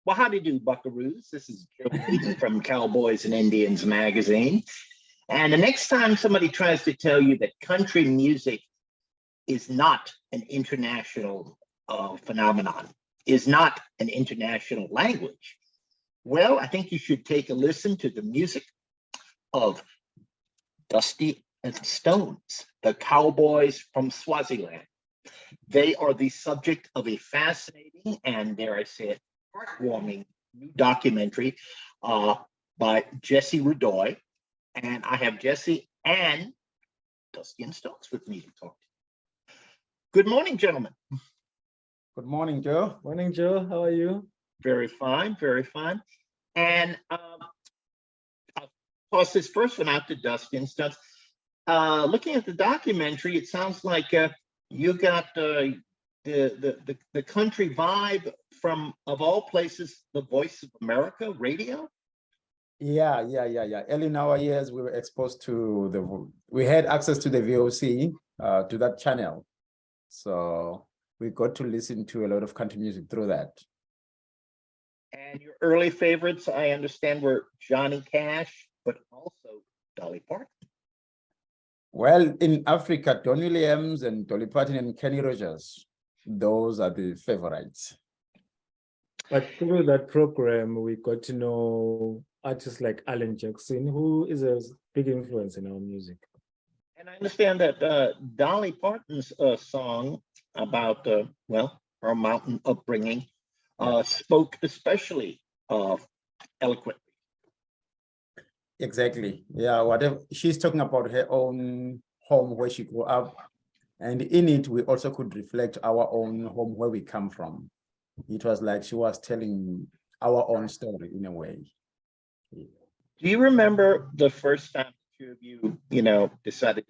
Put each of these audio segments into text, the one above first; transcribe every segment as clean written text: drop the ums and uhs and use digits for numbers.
Well, how do you do, buckaroos? This is Joe Keaton from Cowboys and Indians magazine. And the next time somebody tries to tell you that country music is not an international phenomenon, is not an international language, well, I think you should take a listen to the music of Dusty and Stones, the Cowboys from Swaziland. They are the subject of a fascinating and, dare I say it, heartwarming new documentary by Jesse Rudoy. And I have Jesse and Dusty and Stones with me to talk to. Good morning, gentlemen. Good morning, Joe. Morning, Joe. How are you? Very fine, very fine. And I'll toss this first one out to Dusty and Stones. Looking at the documentary, it sounds like you got the country vibe from, of all places, the Voice of America radio. Yeah. Early in our years, we were exposed to we had access to the VOC, to that channel. So we got to listen to a lot of country music through that. And your early favorites, I understand, were Johnny Cash, but also Dolly Parton. Well, in Africa, Don Williams and Dolly Parton and Kenny Rogers, those are the favorites. But through that program, we got to know artists like Alan Jackson, who is a big influence in our music. And I understand that Dolly Parton's song about, well, her mountain upbringing spoke especially eloquently. Exactly. Yeah, whatever. She's talking about her own home where she grew up. And in it, we also could reflect our own home where we come from. It was like she was telling our own story in a way. Do you remember the first time the two of you, decided,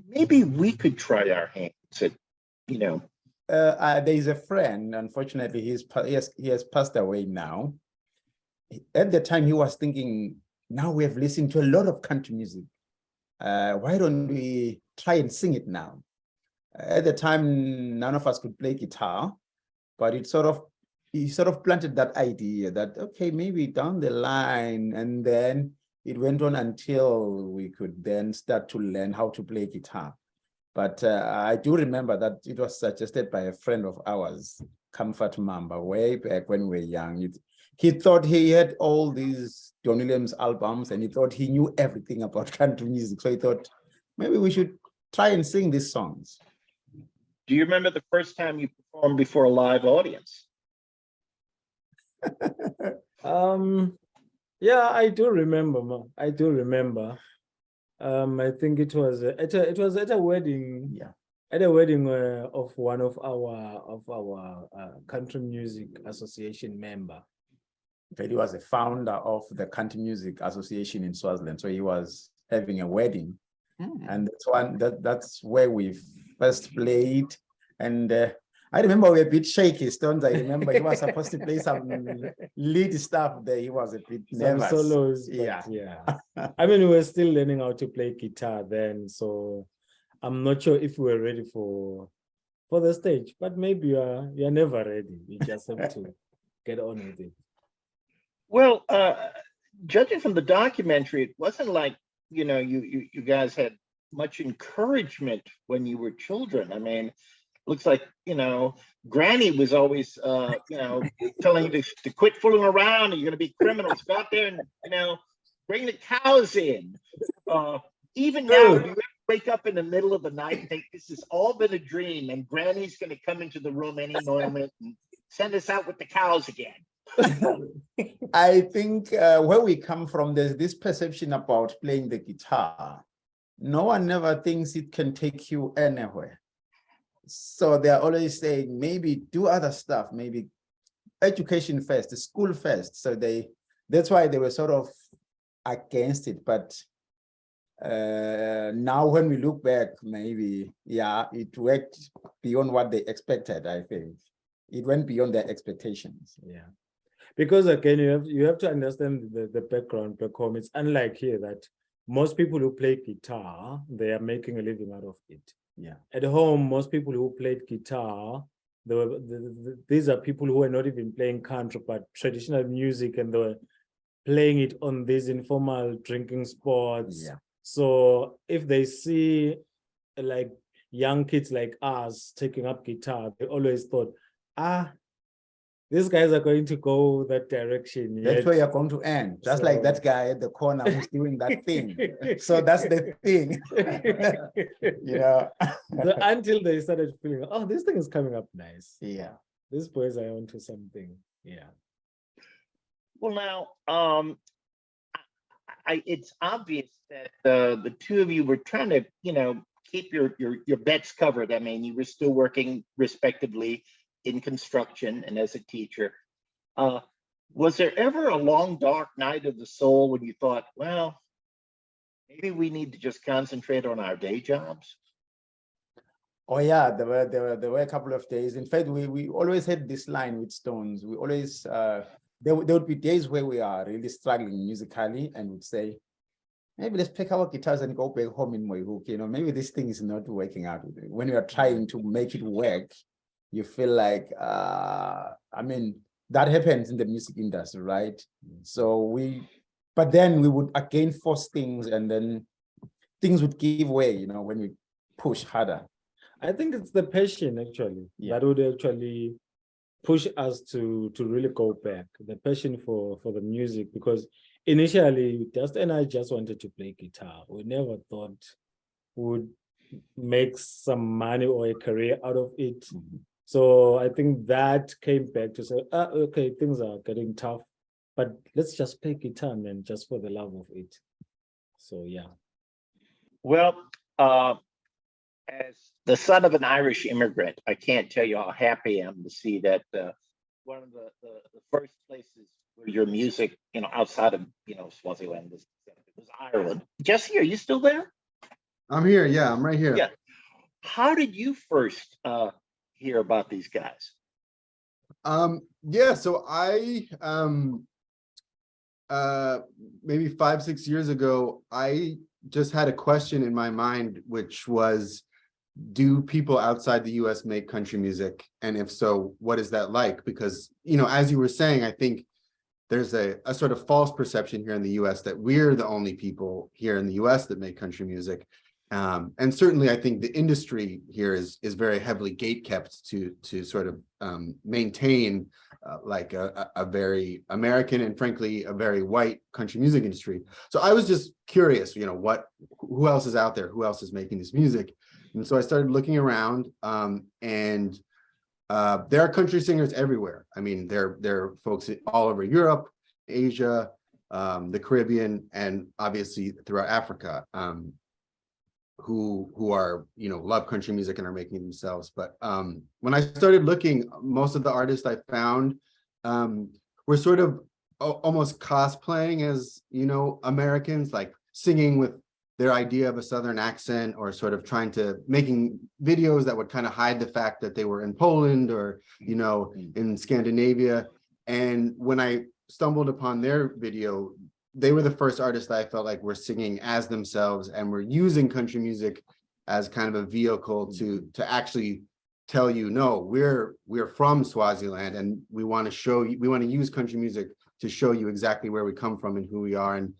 maybe we could try our hands at, there is a friend, unfortunately, he has passed away now. At the time, he was thinking, now we have listened to a lot of country music. Why don't we try and sing it now? At the time, none of us could play guitar, but he sort of planted that idea that, okay, maybe down the line, and then it went on until we could then start to learn how to play guitar. But I do remember that it was suggested by a friend of ours, Comfort Mamba, way back when we were young. He thought he had all these Don Williams albums and he thought he knew everything about country music. So he thought, maybe we should try and sing these songs. Do you remember the first time you performed before a live audience? Yeah, I do remember. I think it was at a wedding. Yeah. At a wedding of one of our country music association member. He was a founder of the Country Music Association in Swaziland. So he was having a wedding. And that's where we first played. And I remember we were a bit shaky, Stones. I remember he was supposed to play some lead stuff there. He was a bit nervous. Some solos. Yeah. I mean, we were still learning how to play guitar then. So I'm not sure if we were ready for the stage, but maybe you're never ready. You just have to get on with it. Well, judging from the documentary, it wasn't like, you guys had much encouragement when you were children. I mean, looks like, Granny was always, telling you to quit fooling around and you're going to be criminals. Go out there and, bring the cows in. Even now, do you ever wake up in the middle of the night and think this has all been a dream and Granny's going to come into the room any moment and send us out with the cows again? I think where we come from, there's this perception about playing the guitar. No one ever thinks it can take you anywhere. So they're always saying, maybe do other stuff, maybe education first, school first. So that's why they were sort of against it. But now when we look back, maybe, it worked beyond what they expected, I think. It went beyond their expectations. Yeah. Because again, you have to understand the background back home. It's unlike here that most people who play guitar, they are making a living out of it. Yeah. At home, most people who played guitar these are people who are not even playing country, but traditional music, and they were playing it on these informal drinking spots. Yeah. So if they see like young kids like us taking up guitar, they always thought, these guys are going to go that direction. That's yet- where you're going to end. Just like So- that guy at the corner who's doing that thing. So that's the thing. You know. So until they started feeling, oh, this thing is coming up nice. Yeah. These boys are onto something. Yeah. Well, now, it's obvious that the two of you were trying to, keep your bets covered. I mean, you were still working respectively in construction and as a teacher. Was there ever a long, dark night of the soul when you thought, well, maybe we need to just concentrate on our day jobs? Oh yeah, there were a couple of days. In fact, we always had this line with Stones. We always there would be days where we are really struggling musically and would say, maybe let's pick our guitars and go back home in Moyhook. Maybe this thing is not working out. When you are trying to make it work, you feel like I mean, that happens in the music industry, right? So but then we would again force things, and then things would give way, when we push harder. I think it's the passion actually that would actually push us to really go back. The passion for the music, because initially I just wanted to play guitar. We never thought we would make some money or a career out of it. Mm-hmm. So I think that came back to say, okay, things are getting tough, but let's just play guitar, man, just for the love of it. So yeah. Well, as the son of an Irish immigrant, I can't tell you how happy I am to see that one of the first places where your music, outside of, Swaziland was Ireland. Jesse, are you still there? I'm here. Yeah, I'm right here. Yeah. How did you first hear about these guys? Yeah, so I maybe 5-6 years ago, I just had a question in my mind, which was, do people outside the US make country music? And if so, what is that like? Because, as you were saying, I think there's a sort of false perception here in the US that we're the only people here in the US that make country music. And certainly, I think the industry here is very heavily gatekept to sort of maintain like a very American and frankly a very white country music industry. So I was just curious, who else is out there? Who else is making this music? And so I started looking around, and there are country singers everywhere. I mean, there are folks all over Europe, Asia, the Caribbean, and obviously throughout Africa. Who are love country music and are making it themselves. But when I started looking, most of the artists I found were sort of almost cosplaying as Americans, like singing with their idea of a Southern accent, or sort of making videos that would kind of hide the fact that they were in Poland or in Scandinavia. And when I stumbled upon their video, they were the first artists that I felt like were singing as themselves and were using country music as kind of a vehicle to actually tell you, no, we're from Swaziland, and we want to use country music to show you exactly where we come from and who we are. And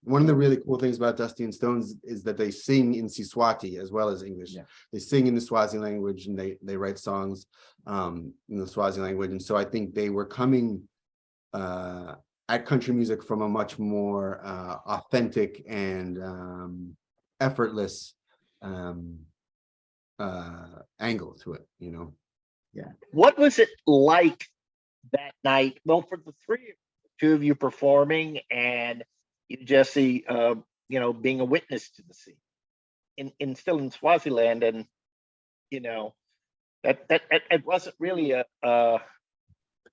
one of the really cool things about Dusty and Stones is that they sing in Siswati as well as English. Yeah. They sing in the Swazi language, and they write songs in the Swazi language. And so I think they were coming at country music from a much more authentic and effortless angle to it, Yeah. What was it like that night? Well, for the two of you performing, and you, Jesse, being a witness to the scene still in Swaziland, and that it wasn't really a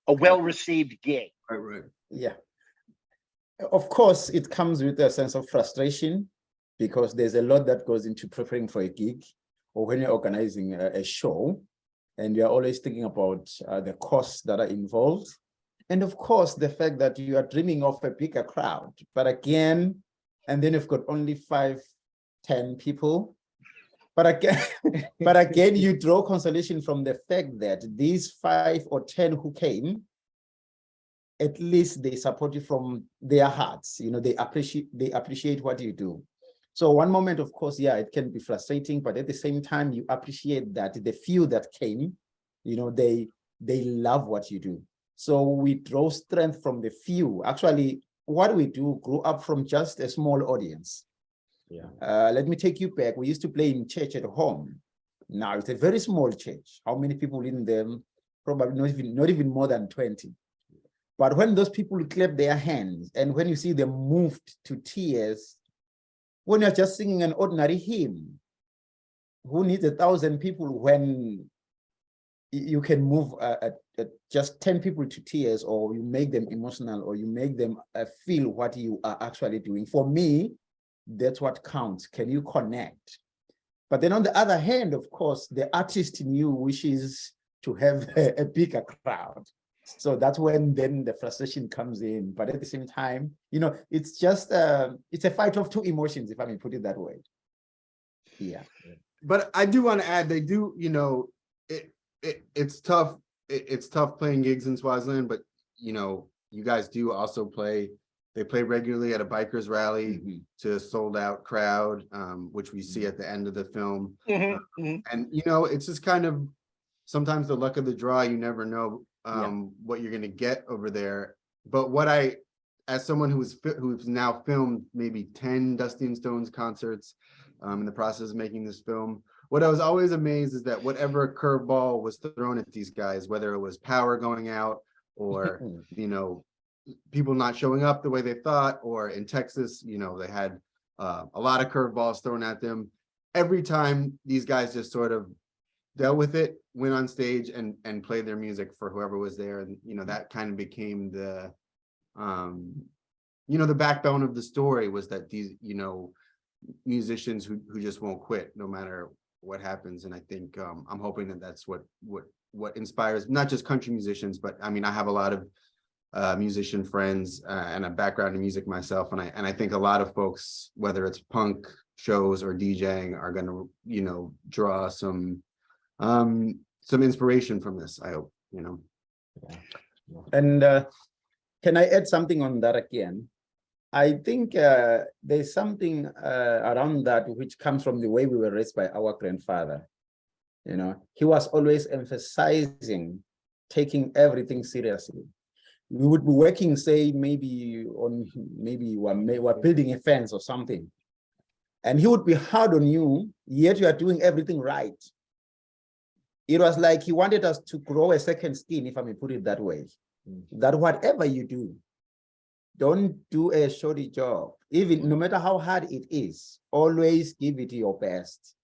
well-received gig. Right. Yeah. Of course, it comes with a sense of frustration, because there's a lot that goes into preparing for a gig, or when you're organizing a show, and you're always thinking about the costs that are involved. And of course, the fact that you are dreaming of a bigger crowd, but again, and then you've got only 5-10 people. But again, but again, you draw consolation from the fact that these 5 or 10 who came, at least they support you from their hearts. You know, they appreciate what you do. So one moment, of course, yeah, it can be frustrating, but at the same time, you appreciate that the few that came, you know, they love what you do. So we draw strength from the few. Actually, what we do grew up from just a small audience. Yeah. Let me take you back. We used to play in church at home. Now it's a very small church. How many people in them? Probably not even more than 20. But when those people clap their hands and when you see them moved to tears, when you're just singing an ordinary hymn, who needs 1,000 people when you can move just 10 people to tears, or you make them emotional, or you make them feel what you are actually doing? For me, that's what counts. Can you connect? But then on the other hand, of course, the artist in you wishes to have a bigger crowd. So that's when then the frustration comes in. But at the same time, you know, it's just it's a fight of two emotions, if I may put it that way. Yeah. But I do want to add, they do, you know, it's tough. It's tough playing gigs in Swaziland, but you know, you guys do also play. They play regularly at a bikers rally to a sold out crowd, which we see at the end of the film. And you know, it's just kind of sometimes the luck of the draw. You never know what you're going to get over there. But what as someone who's now filmed maybe 10 Dusty and Stones concerts in the process of making this film, what I was always amazed is that whatever curveball was thrown at these guys, whether it was power going out or, you know, people not showing up the way they thought, or in Texas, you know, they had a lot of curveballs thrown at them. Every time these guys just sort of dealt with it, went on stage and played their music for whoever was there. And, you know, that kind of became the, you know, the backbone of the story was that these, you know, musicians who just won't quit no matter what happens. And I think I'm hoping that that's what inspires not just country musicians, but I mean, I have a lot of musician friends and a background in music myself, and I think a lot of folks, whether it's punk shows or DJing, are going to, you know, draw some inspiration from this, I hope, you know. And can I add something on that again? I think there's something around that which comes from the way we were raised by our grandfather. You know, he was always emphasizing taking everything seriously. We would be working, say, maybe we're building a fence or something, and he would be hard on you, yet you are doing everything right. It was like he wanted us to grow a second skin, if I may put it that way, that whatever you do, don't do a shoddy job. Even no matter how hard it is, always give it your best.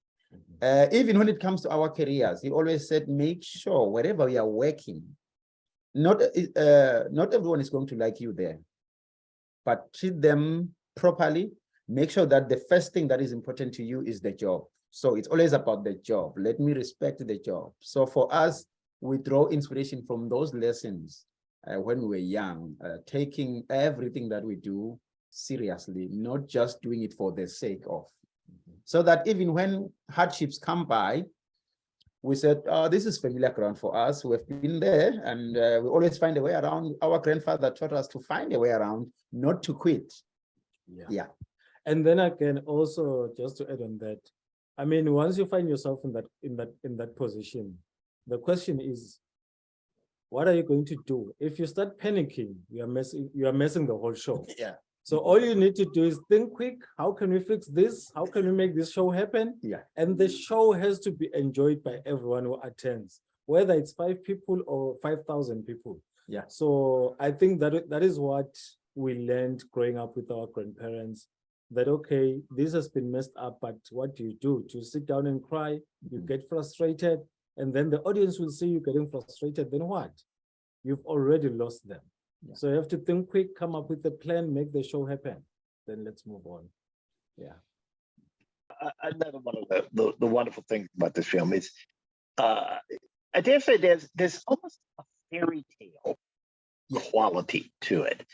Even when it comes to our careers, he always said, make sure wherever we are working, not everyone is going to like you there, but treat them properly. Make sure that the first thing that is important to you is the job. So it's always about the job. Let me respect the job. So for us, we draw inspiration from those lessons when we were young, taking everything that we do seriously, not just doing it for the sake of. So that even when hardships come by, we said, this is familiar ground for us. We've been there, and we always find a way around. Our grandfather taught us to find a way around, not to quit. Yeah. And then again, also just to add on that, I mean, once you find yourself in that position, the question is, what are you going to do? If you start panicking, you are messing the whole show. Yeah. So all you need to do is think quick. How can we fix this? How can we make this show happen? Yeah. And the show has to be enjoyed by everyone who attends, whether it's 5 people or 5,000 people. Yeah. So I think that is what we learned growing up with our grandparents, that, okay, this has been messed up, but what do? To sit down and cry, you get frustrated, and then the audience will see you getting frustrated, then what? You've already lost them. Yeah. So you have to think quick, come up with a plan, make the show happen. Then let's move on. Yeah. Another one of the wonderful things about this film is, I dare say there's almost a fairy tale quality to it.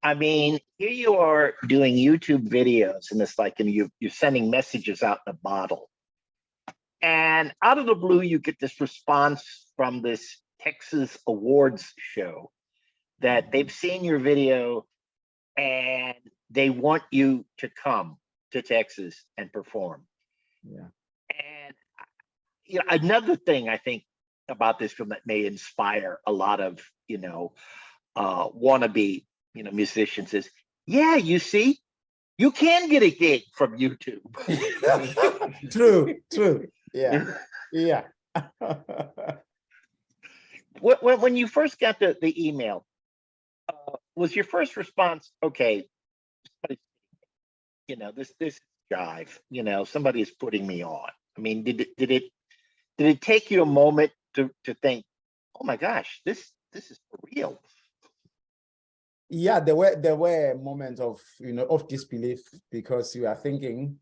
I mean, here you are doing YouTube videos, and it's like, and you're sending messages out in a bottle. And out of the blue, you get this response from this Texas awards show that they've seen your video and they want you to come to Texas and perform. Yeah. And another thing I think about this film that may inspire a lot of wannabe musicians is, yeah, you see, you can get a gig from YouTube. True. Yeah. Yeah. When you first got the email, was your first response, okay, this is jive, somebody is putting me on? I mean, did it take you a moment to think, oh my gosh, this is for real? Yeah, there were moments of of disbelief, because you are thinking,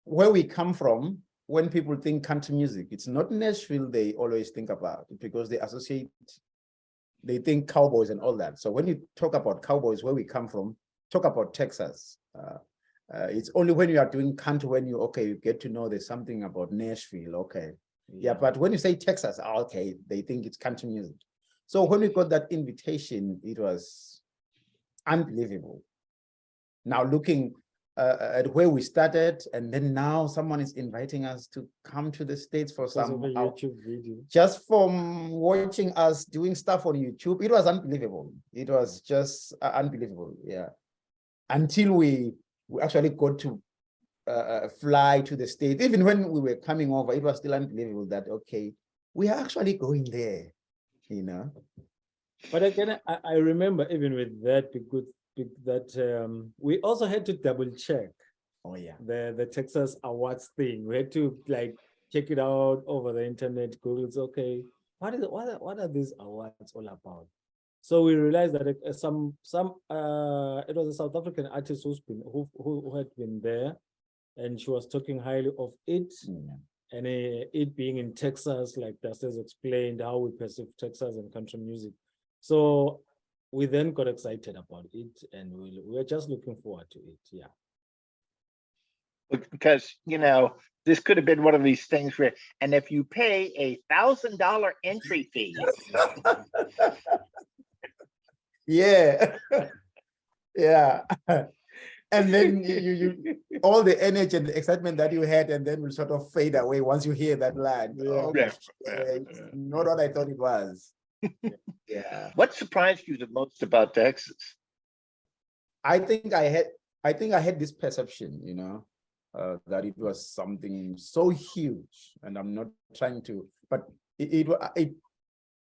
where we come from. When people think country music, it's not Nashville they always think about, because they think Cowboys and all that. So when you talk about Cowboys, where we come from, talk about Texas. It's only when you are doing country when you get to know there's something about Nashville. Okay. Yeah, but when you say Texas, okay, they think it's country music. So when we got that invitation, it was unbelievable. Now looking at where we started, and then now someone is inviting us to come to the States for some YouTube video. Just from watching us doing stuff on YouTube, it was unbelievable. It was just unbelievable. Yeah, until we actually got to fly to the States. Even when we were coming over, it was still unbelievable that we are actually going there. But again, I remember even with that, we also had to double check. Oh yeah, the Texas Awards thing. We had to check it out over the internet. Google's what are these awards all about? So we realized that it was a South African artist who had been there, and she was talking highly of it. Yeah. And it being in Texas, like Dustin explained, how we perceive Texas and country music. So we then got excited about it, and we're just looking forward to it. Yeah. Because, this could have been one of these things where, and if you pay $1,000 entry fee. Yeah. Yeah. And then you all the energy and the excitement that you had, and then will sort of fade away once you hear that line. It's not what I thought it was. Yeah. What surprised you the most about Texas? I think I had this perception, that it was something so huge, and I'm not trying to, but it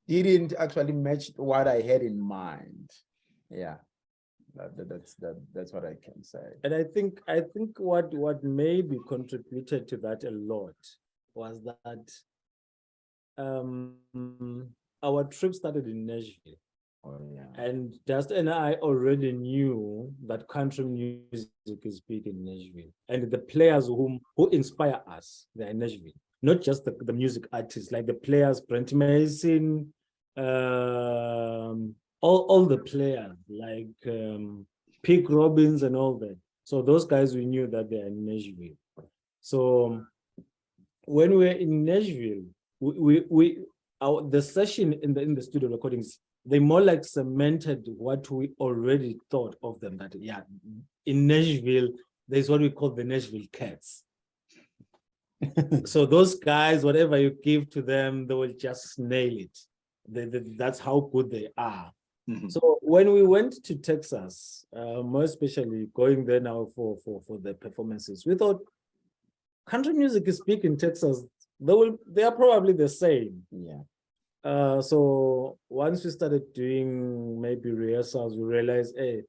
didn't actually match what I had in mind. Yeah. That's what I can say. And I think what maybe contributed to that a lot was that our trip started in Nashville. Oh yeah. And Dustin and I already knew that country music is big in Nashville, and the players who inspire us, they're in Nashville. Not just the music artists, like the players, Brent Mason, all the players, like Pete Robbins and all that. So those guys, we knew that they're in Nashville. So when we were in Nashville, the session in the studio recordings, they more like cemented what we already thought of them, that in Nashville, there's what we call the Nashville Cats. So those guys, whatever you give to them, they will just nail it. That's how good they are. Mm-hmm. So when we went to Texas, more especially going there now for the performances, we thought country music is big in Texas. They are probably the same. Yeah. So once we started doing maybe rehearsals, we realized, hey,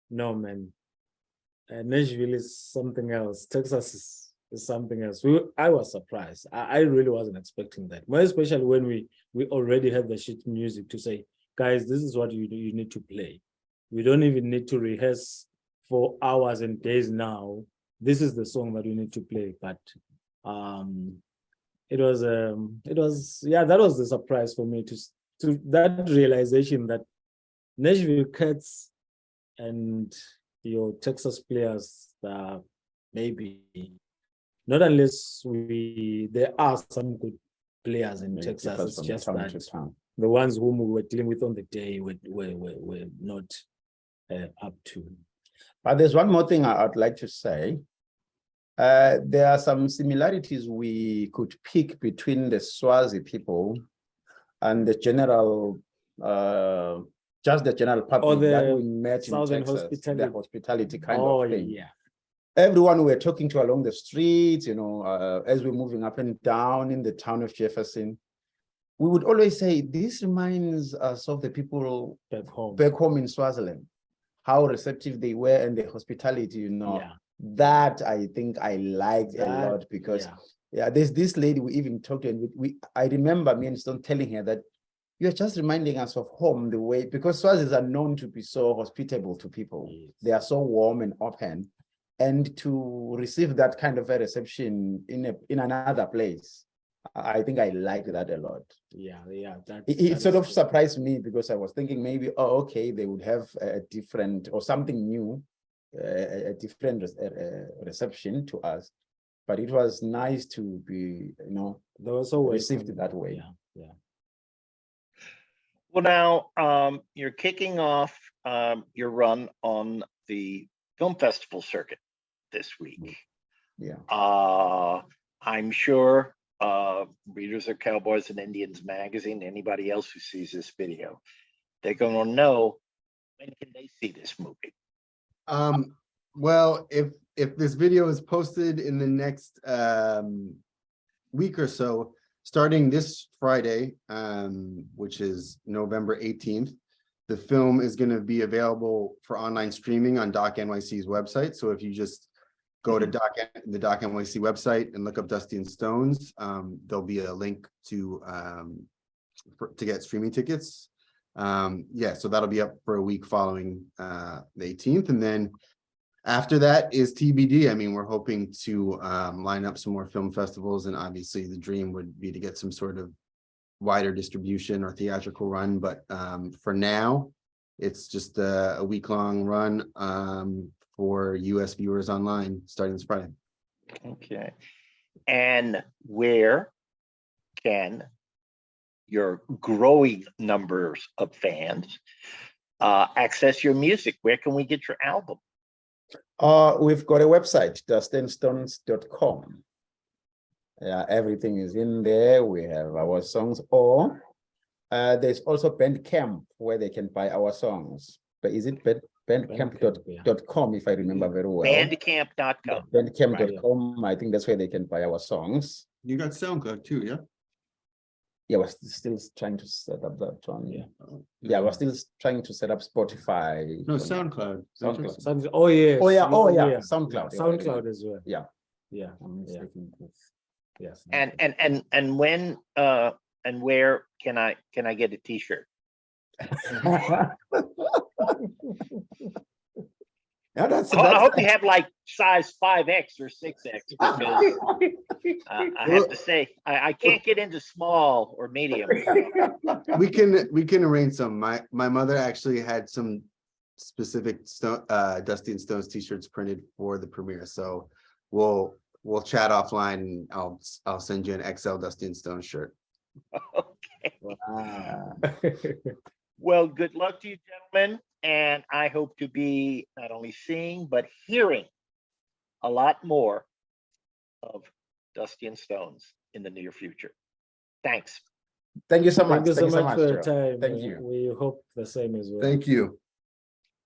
no man, Nashville is something else. Texas is something else. I was surprised. I really wasn't expecting that. More especially when we already had the sheet music to say, guys, this is what you need to play. We don't even need to rehearse for hours and days now. This is the song that we need to play. But that was the surprise for me to that realization that Nashville Cats and your Texas players are maybe Not unless there are some good players in Maybe Texas. people It's from just town that to town. the ones whom we were dealing with on the day were not up to. But there's one more thing I'd like to say. There are some similarities we could pick between the Swazi people and the general, just the general public that the we met in Southern Texas, hospitality. the hospitality kind Oh of thing. yeah. Everyone we were talking to along the streets, as we're moving up and down in the town of Jefferson, we would always say, this reminds us of the people Back home. back home in Swaziland, how receptive they were and the hospitality, Yeah. that I think I liked a That- lot because yeah. there's this lady we even talked to, and I remember me and Stone telling her that you're just reminding us of home, the way, because Swazis are known to be so hospitable to people. Yes. They are so warm and open, and to receive that kind of a reception in another place, I think I liked that a lot. Yeah. It sort is of true. surprised me because I was thinking maybe, oh, okay, they would have a different or something new, a different reception to us. But it was nice to be, They were so received welcome. that way. Yeah. Well, now you're kicking off your run on the film festival circuit this week. Yeah. I'm sure readers of Cowboys and Indians magazine, anybody else who sees this video, they're going to know, when can they see this movie? Well, if this video is posted in the next week or so, starting this Friday, which is November 18th, the film is going to be available for online streaming on Doc NYC's website. So if you just go to the Doc NYC website and look up Dusty and Stones, there'll be a link to get streaming tickets. So that'll be up for a week following the 18th, and then after that is TBD. I mean, we're hoping to line up some more film festivals, and obviously the dream would be to get some sort of wider distribution or theatrical run. But for now, it's just a week-long run for US viewers online starting this Friday. Okay. And where can your growing numbers of fans access your music? Where can we get your album? We've got a website, dustandstones.com. Yeah, everything is in there. We have our songs, or there's also Bandcamp where they can buy our songs. But is it bandcamp.com, if I remember very well? Bandcamp.com. Bandcamp.com. I think that's where they can buy our songs. You got SoundCloud too, yeah? Yeah, we're still trying to set up that one. Yeah. We're still trying to set up Spotify. No, SoundCloud. Sounds, oh yes. SoundCloud. SoundCloud as well. Yeah. I'm mistaken. Yes. And when and where can I get a t-shirt? Yeah, I hope you have like size 5X or 6X, because I have to say I can't get into small or medium. We can arrange some. My mother actually had some specific Dusty and Stones t-shirts printed for the premiere, so we'll chat offline, and I'll send you an XL Dusty and Stones shirt. Okay. Wow. Well, good luck to you, gentlemen. And I hope to be not only seeing, but hearing a lot more of Dusty and Stones in the near future. Thanks. Thank you so much. Thank you so much for your Joe. time. Thank you. We hope the same as well. Thank you.